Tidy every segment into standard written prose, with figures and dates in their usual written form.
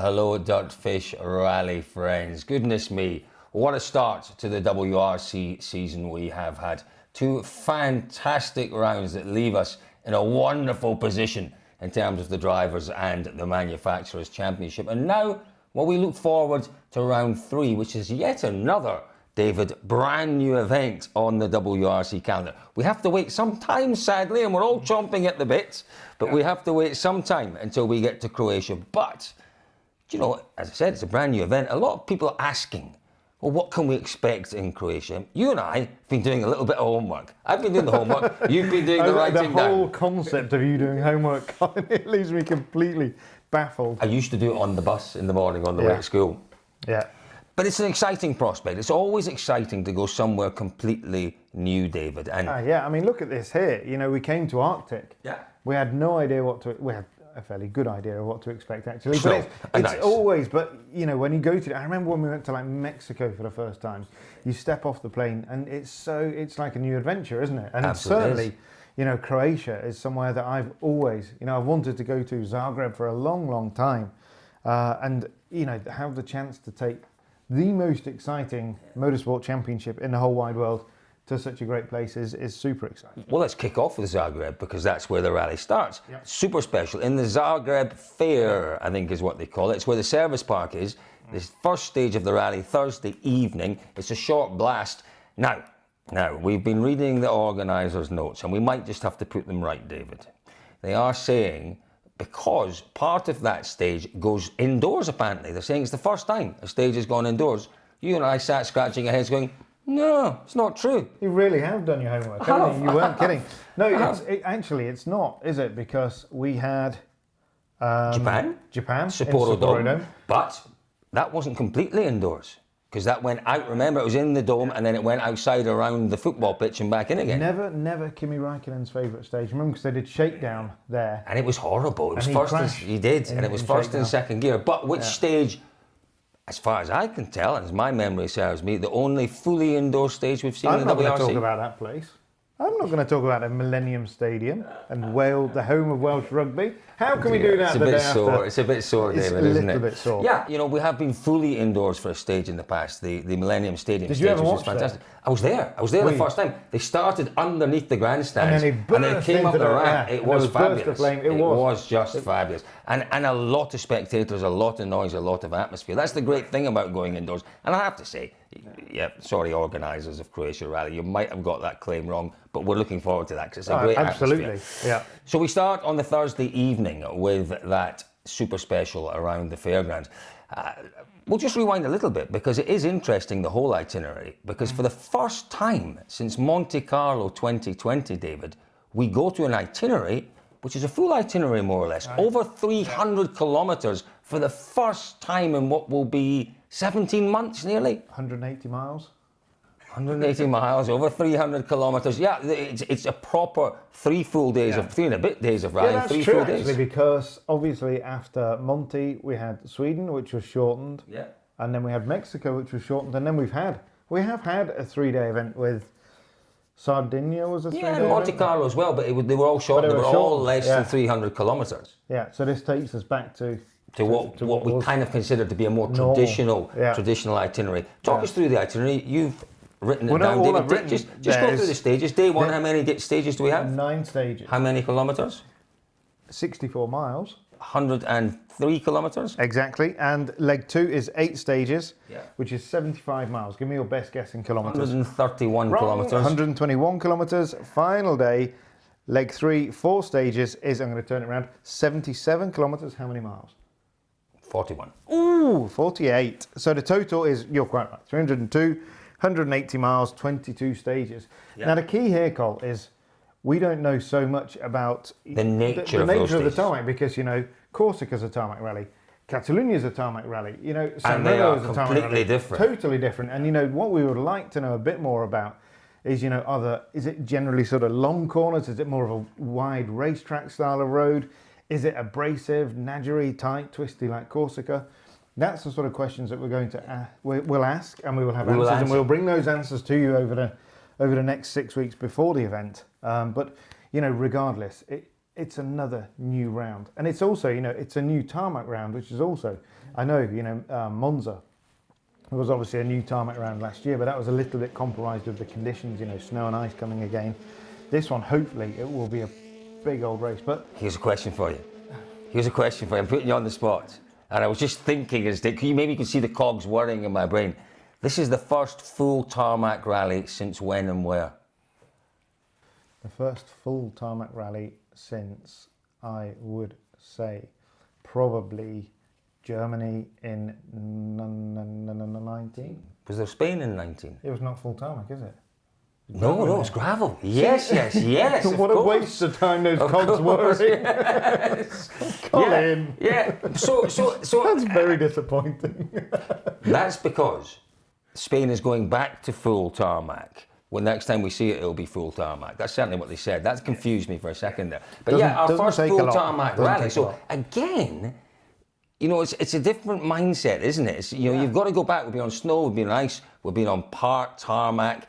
hello, DirtFish Rally friends. Goodness me, what a start to the WRC season we have had. Two fantastic rounds that leave us in a wonderful position in terms of the drivers and the manufacturers' championship. And now, well, we look forward to round three, which is yet another, David, brand new event on the WRC calendar. We have to wait some time, sadly, and we're all chomping at the bit, but we have to wait some time until we get to Croatia. But, you know, as I said, it's a brand new event. A lot of people are asking, well, what can we expect in Croatia? You and I have been doing a little bit of homework. I've been doing the homework, you've been doing the writing down. The whole concept of you doing homework, Colin, it leaves me completely baffled. I used to do it on the bus in the morning on the way to school. Yeah. But it's an exciting prospect. It's always exciting to go somewhere completely new, David. And yeah, I mean, look at this here. You know, we came to Arctic. Yeah. We had no idea what to... We had a fairly good idea of what to expect, actually. So, but it's nice. Always... But, you know, when you go to... I remember when we went to, like, Mexico for the first time. You step off the plane and it's like a new adventure, isn't it? And certainly, you know, Croatia is somewhere that I've always... You know, I've wanted to go to Zagreb for a long, long time. And, you know, have the chance to take the most exciting motorsport championship in the whole wide world to such a great place is super exciting. Well, let's kick off with Zagreb because that's where the rally starts. Yep. Super special. In the Zagreb Fair, I think is what they call it. It's where the service park is. This first stage of the rally, Thursday evening. It's a short blast. Now, we've been reading the organisers' notes and we might just have to put them right, David. They are saying, because part of that stage goes indoors, apparently. They're saying it's the first time a stage has gone indoors. You and I sat scratching our heads going, no, it's not true. You really have done your homework, haven't you? You weren't kidding. No, actually, it's not, is it? Because we had... Japan, Sapporo Dome. But that wasn't completely indoors. Because that went out, remember, it was in the dome and then it went outside around the football pitch and back in again. Never Kimi Räikkönen's favourite stage. Remember, because they did shakedown there. And it was horrible. It was and it was first and second gear. But which stage, as far as I can tell, and as my memory serves me, the only fully indoor stage we've seen in the WRC. I'm not going to talk about that place. I'm not going to talk about the Millennium Stadium and Wales, the home of Welsh rugby. How can we do that the day after? It's a bit sore, David, isn't it? It's a little bit sore. Yeah, you know, we have been fully indoors for a stage in the past, the Millennium Stadium Did stage, you ever which was watch fantastic. I was there the first time. They started underneath the grandstands and they came up the ramp. It was fabulous. It was just fabulous. And a lot of spectators, a lot of noise, a lot of atmosphere. That's the great thing about going indoors. And I have to say, sorry, organisers of Croatia Rally, you might have got that claim wrong, but we're looking forward to that because it's a great atmosphere. Yeah. So we start on the Thursday evening with that super special around the fairgrounds. We'll just rewind a little bit because it is interesting, the whole itinerary, because for the first time since Monte Carlo 2020, David, we go to an itinerary which is a full itinerary more or less, over 300 kilometres for the first time in what will be 17 months nearly. 180 miles. 180 miles, over 300 kilometres. Yeah, it's a proper 3 full days of 3 and a bit days of riding, 3 full days. Actually, because obviously after Monte we had Sweden, which was shortened, and then we had Mexico, which was shortened, and then we have had a 3-day event with Sardinia was a 3-day event. Monte Carlo as well, but they were all short. They were all less than 300 kilometres. Yeah, so this takes us back to what we kind of consider to be a more traditional itinerary. Talk us through the itinerary. You've written it down, David. Just go through the stages. Day one, how many stages do we have? 9 stages. How many kilometres? 64 miles. 103 kilometres? Exactly. And leg 2 is 8 stages, which is 75 miles. Give me your best guess in kilometres. 131 kilometres. 121 kilometres. Final day, leg 3, 4 stages is, I'm going to turn it around, 77 kilometres. How many miles? 41. Ooh, 48. So the total is, you're quite right, 302, 180 miles, 22 stages. Now the key here, Col, is we don't know so much about the nature of the tarmac because, you know, Corsica's a tarmac rally, Catalonia's a tarmac rally, you know, San Remo is a tarmac rally. Completely different. Totally different. And, you know, what we would like to know a bit more about is, you know, is it generally sort of long corners? Is it more of a wide racetrack style of road? Is it abrasive, nadgery, tight, twisty like Corsica? That's the sort of questions that we're going to we'll ask, and we will have answers, and we'll bring those answers to you over the next 6 weeks before the event. But you know, regardless, it's another new round. And it's also, it's a new tarmac round, which is also, I know, Monza was obviously a new tarmac round last year, but that was a little bit compromised with the conditions, snow and ice coming again. This one, hopefully, it will be a big old race. But here's a question for you. I'm putting you on the spot. And I was just thinking, maybe you can see the cogs whirring in my brain. This is the first full tarmac rally since when and where? The first full tarmac rally since, I would say, probably Germany in 19. Was there Spain in 19? It was not full tarmac, is it? No, it's gravel. Yes. What a waste of time those cogs were. Yes. Colin. Yeah. So That's very disappointing. That's because Spain is going back to full tarmac. Well, next time we see it, it'll be full tarmac. That's certainly what they said. That confused me for a second there. But our first full tarmac rally. So again, it's a different mindset, isn't it? You've got to go back. We've been on snow, we've been on ice, we've been on park, tarmac,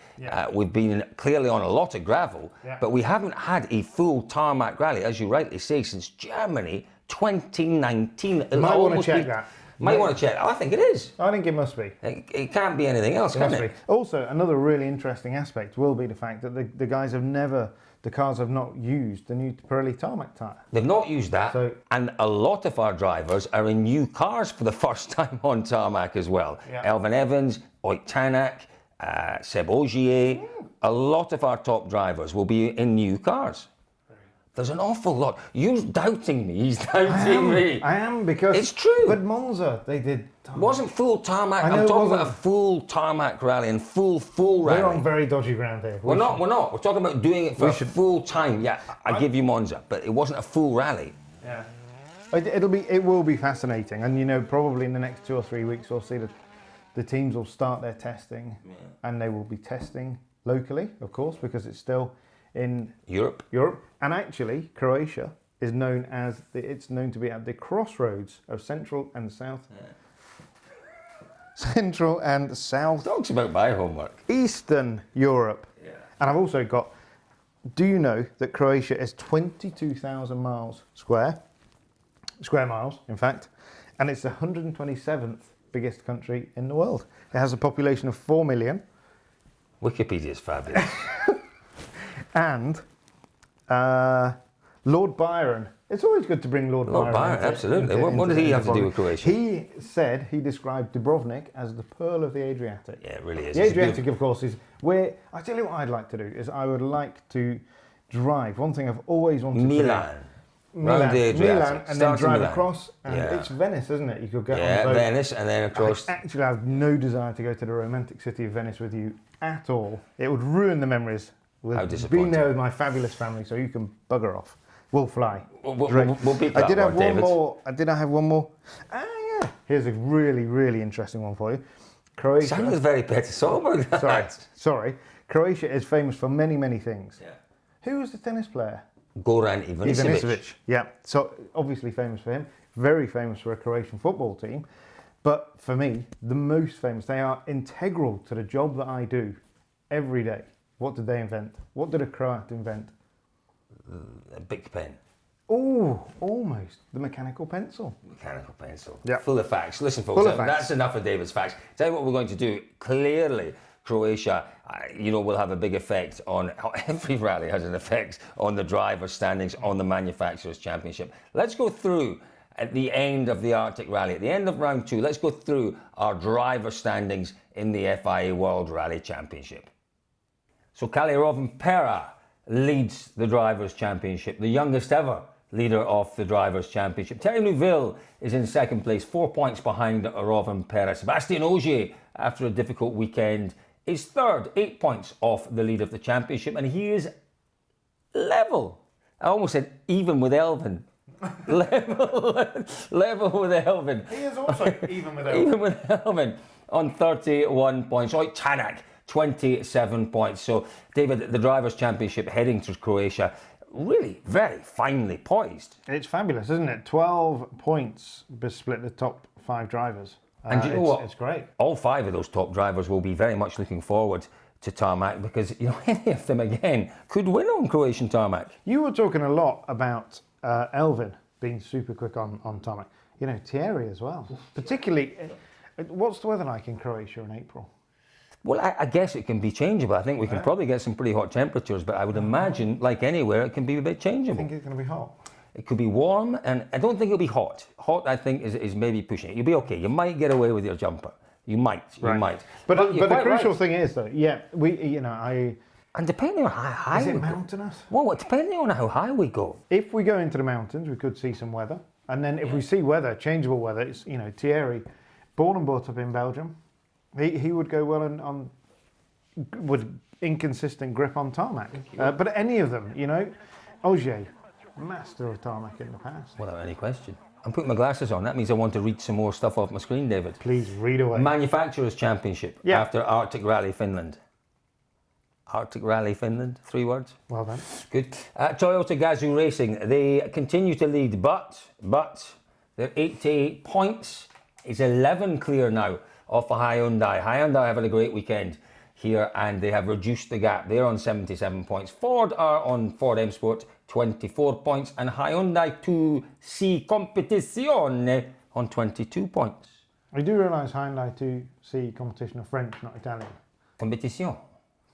we've been clearly on a lot of gravel, but we haven't had a full tarmac rally, as you rightly say, since Germany 2019. Might want to check that. Might want to check. I think it is. I think it must be. It can't be anything else, can it? Also, another really interesting aspect will be the fact that the guys the cars have not used the new Pirelli tarmac tyre. They've not used that, and a lot of our drivers are in new cars for the first time on tarmac as well. Yeah. Elvin Evans, Oit Tanak, Seb Ogier, a lot of our top drivers will be in new cars. There's an awful lot. You're doubting me. He's doubting me. I am, because it's true. But Monza, they did tarmac. Wasn't full tarmac. I'm talking about a full tarmac rally and full rally. We're on very dodgy ground here. We're not. We're talking about doing it for full time. Yeah, I give you Monza, but it wasn't a full rally. Yeah. It will be fascinating, and probably in the next 2 or 3 weeks we'll see that the teams will start their testing, and they will be testing locally, of course, because it's still in Europe. And actually, Croatia is known to be at the crossroads of Central and South. Central and South. Talks about my homework. Eastern Europe. Yeah. And I've also got. Do you know that Croatia is 22,000 miles square miles, in fact, and it's the 127th biggest country in the world. It has a population of 4 million. Wikipedia is fabulous. And Lord Byron. It's always good to bring Lord Byron. Absolutely. What did he have to do with Croatia? He described Dubrovnik as the pearl of the Adriatic. Yeah, it really is. The Adriatic, of course, is where... I tell you what I'd like to do, is I would like to drive. One thing I've always wanted to do. Round the Adriatic. And then drive across. And it's Venice, isn't it? You could get on the boat. Venice, and then across. Actually, I have no desire to go to the romantic city of Venice with you at all. It would ruin the memories. How disappointing. Being there with my fabulous family, so you can bugger off. We'll fly. We'll beat that. I did have one more. Did I have one more? Yeah. Here's a really, really interesting one for you. Croatia. Sounds very Petisova. Sorry. Croatia is famous for many, many things. Yeah. Who was the tennis player? Goran Ivanisevic. Yeah. So obviously famous for him. Very famous for a Croatian football team. But for me, the most famous. They are integral to the job that I do every day. What did they invent? What did a Croat invent? A big pen. Oh, almost. The mechanical pencil. Mechanical pencil. Yeah. Full of facts. Listen, folks, that's enough of David's facts. Tell you what we're going to do. Clearly, Croatia, will have a big effect on... Every rally has an effect on the driver's standings, on the manufacturer's championship. Let's go through, at the end of the Arctic Rally, at the end of round 2, let's go through our driver standings in the FIA World Rally Championship. So Kalle Rovanperä leads the Drivers' Championship, the youngest ever leader of the Drivers' Championship. Thierry Neuville is in second place, 4 points behind Rovanperä. Sébastien Ogier, after a difficult weekend, is third, 8 points off the lead of the championship, and he is level. I almost said even with Elvin. level with Elvin. He is also even with Elvin. Even with Elvin on 31 points. Oit Tanak, 27 points. So, David, the Drivers' Championship heading to Croatia, really very finely poised. It's fabulous, isn't it? 12 points split the top 5 drivers. And you know what? It's great. All 5 of those top drivers will be very much looking forward to tarmac because any of them again could win on Croatian tarmac. You were talking a lot about Elvin being super quick on tarmac. Thierry as well. Particularly, what's the weather like in Croatia in April? Well, I guess it can be changeable. I think we can probably get some pretty hot temperatures, but I would imagine, like anywhere, it can be a bit changeable. I think it's going to be hot. It could be warm, and I don't think it'll be hot. Hot, I think, is maybe pushing it. You'll be okay. You might get away with your jumper. You might. But the crucial thing is, though, And depending on how high is we it go. mountainous? Well, depending on how high we go. If we go into the mountains, we could see some weather. And then if we see weather, changeable weather, it's, Thierry, born and brought up in Belgium, he would go well on with inconsistent grip on tarmac. But any of them, Ogier, master of tarmac in the past. Without any question. I'm putting my glasses on. That means I want to read some more stuff off my screen, David. Please, read away. Manufacturers' Championship after Arctic Rally Finland. Arctic Rally Finland, 3 words. Well done. Good. Toyota Gazoo Racing, they continue to lead, but they're 88 points. It's 11 clear now off of Hyundai. Hyundai have had a great weekend here and they have reduced the gap. They're on 77 points. Ford are on Ford M Sport, 24 points, and Hyundai 2C Competizione on 22 points. I do realise Hyundai 2C competition are French, not Italian. Competition.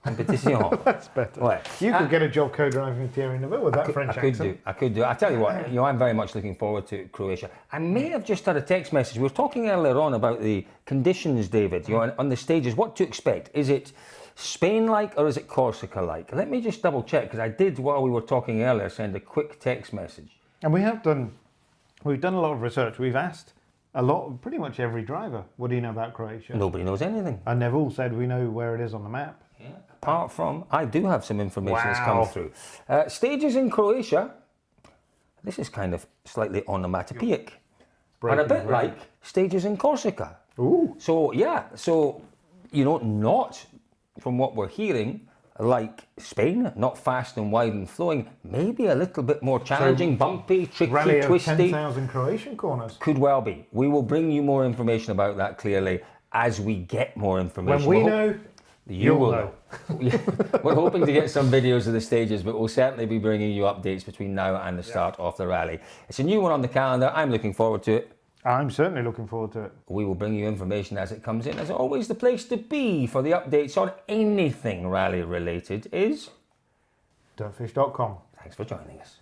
That's better. Ouais. You could get a job co-driving with Thierry Neville with that French accent. I could do. I tell you what, I'm very much looking forward to Croatia. I may have just had a text message. We were talking earlier on about the conditions, David, on the stages, what to expect. Is it Spain-like or is it Corsica-like? Let me just double check, because I did, while we were talking earlier, send a quick text message. And we've done a lot of research. We've asked pretty much every driver, what do you know about Croatia? Nobody knows anything. And they've all said we know where it is on the map. Yeah. Apart from, I do have some information that's come through. Stages in Croatia, this is kind of slightly onomatopoeic, and a bit like stages in Corsica. Ooh. So, not from what we're hearing, like Spain, not fast and wide and flowing, maybe a little bit more challenging, bumpy, tricky, rally of twisty. 10,000 Croatian corners. Could well be. We will bring you more information about that clearly as we get more information. When we know, you will know. We're hoping to get some videos of the stages, but we'll certainly be bringing you updates between now and the start of the rally. It's a new one on the calendar. I'm looking forward to it. I'm certainly looking forward to it. We will bring you information as it comes in. As always, the place to be for the updates on anything rally related is DirtFish.com. Thanks for joining us.